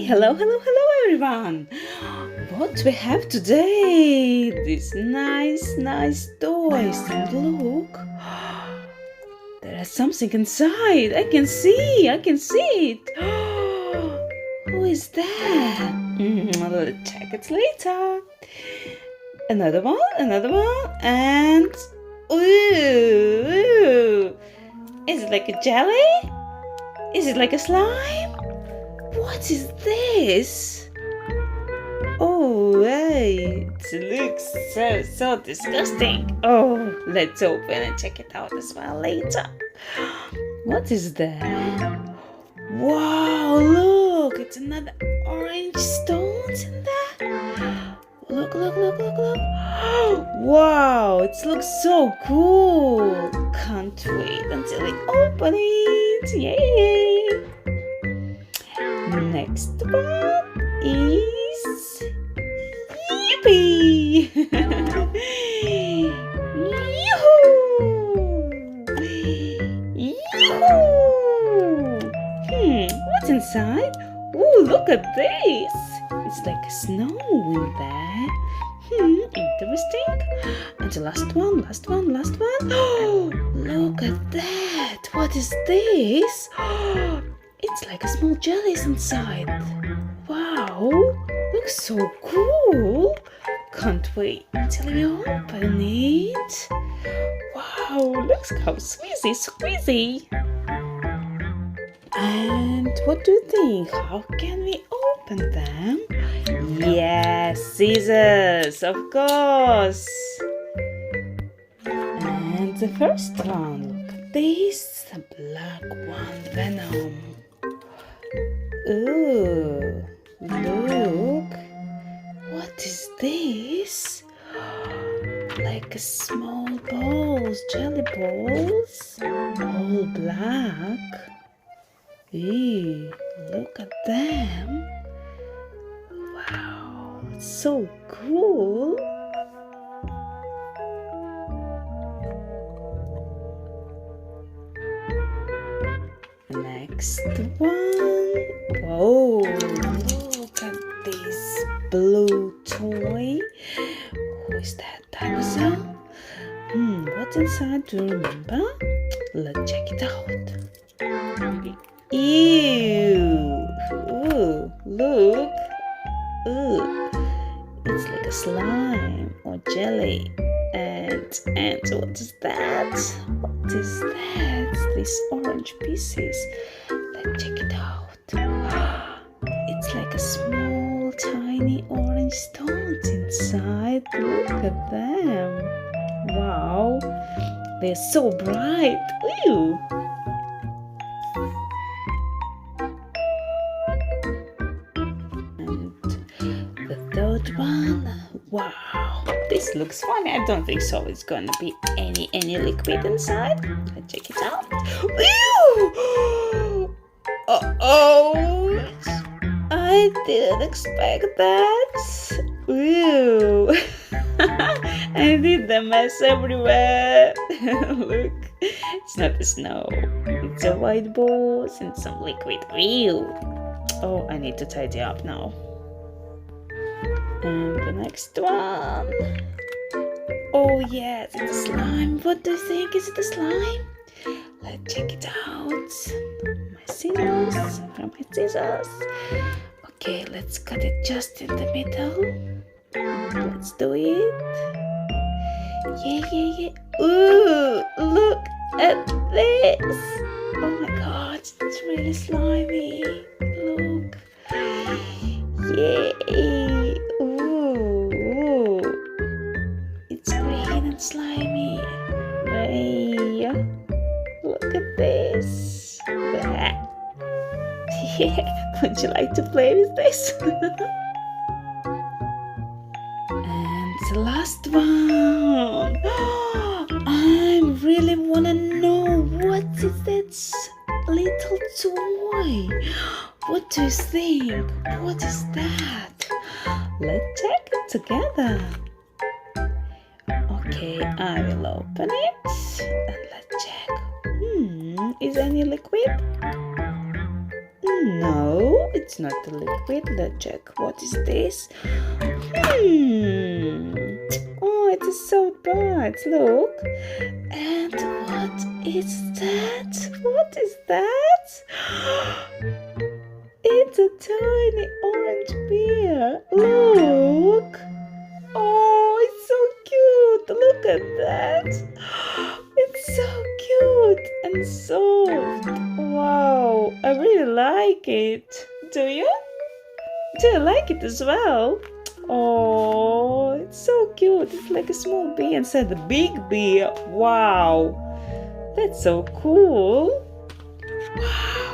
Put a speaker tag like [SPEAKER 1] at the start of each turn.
[SPEAKER 1] Hello, hello, hello everyone! What we have today? These nice toys. And look, there is something inside. I can see it. Who is that? Let's check it later. Another one, and ooh! Is it like a jelly? Is it like a slime? What is this? Oh, wait, it looks so disgusting. Oh, let's open and check it out as well later. What is that? Wow, look, it's another orange stones in there. Look. Wow, it looks so cool. Can't wait until we open it. Yay! Next one is Yippee! Yoo-hoo! What's inside? Ooh, look at this! It's like snow in there. Interesting. And the last one. Oh, look at that! What is this? It's like a small jellies inside. Wow, looks so cool. Can't wait until we open it. Wow, looks how squeezy. And what do you think? How can we open them? Yes, scissors, of course. And the first one, look at this, the black one, Venom. Ooh, look. What is this? Like a small balls, jelly balls, all black. Eee, look at them. Wow, it's so cool. Next one. Whoa, look at this blue toy. Who is that? Dinosaur? What's inside? Do you remember? Let's check it out. Ew! Ooh, look! Ooh, it's like a slime or jelly. And what is that? What is that? These orange pieces. Let's check it out. It's like a small, tiny orange stones inside. Look at them. Wow, they're so bright. Ew! And the third one. Wow, this looks funny. I don't think so. It's gonna be any liquid inside. Let's check it out. Ew! Oh, I didn't expect that. Ew! I did the mess everywhere. Look, it's not the snow. It's a white balls and some liquid. Ew! Oh, I need to tidy up now. And the next one. Oh yes, it's a slime. What do you think? Is it a slime? Let's check it out. From my scissors. Okay, let's cut it just in the middle. Let's do it. Yeah. Ooh, look at this. Oh my god, it's really slimy. Look. Yay. Ooh. It's green and slimy. Hey. Look at this. Yeah. Would you like to play with this? And the last one. I really wanna know what is that little toy. What do you think? What is that? Let's check it together. Okay, I will open it and let's check. Is any liquid? No. Oh, it's not a liquid. Let's check. What is this? Oh, it is so bright. Look. And what is that? What is that? It's a tiny orange bear. Look. Oh, it's so cute. Look at that. It's so cute and soft. Wow, I really like it. Do you? Do you like it as well? Oh, it's so cute. It's like a small bee inside the big bee. Wow, that's so cool. Wow.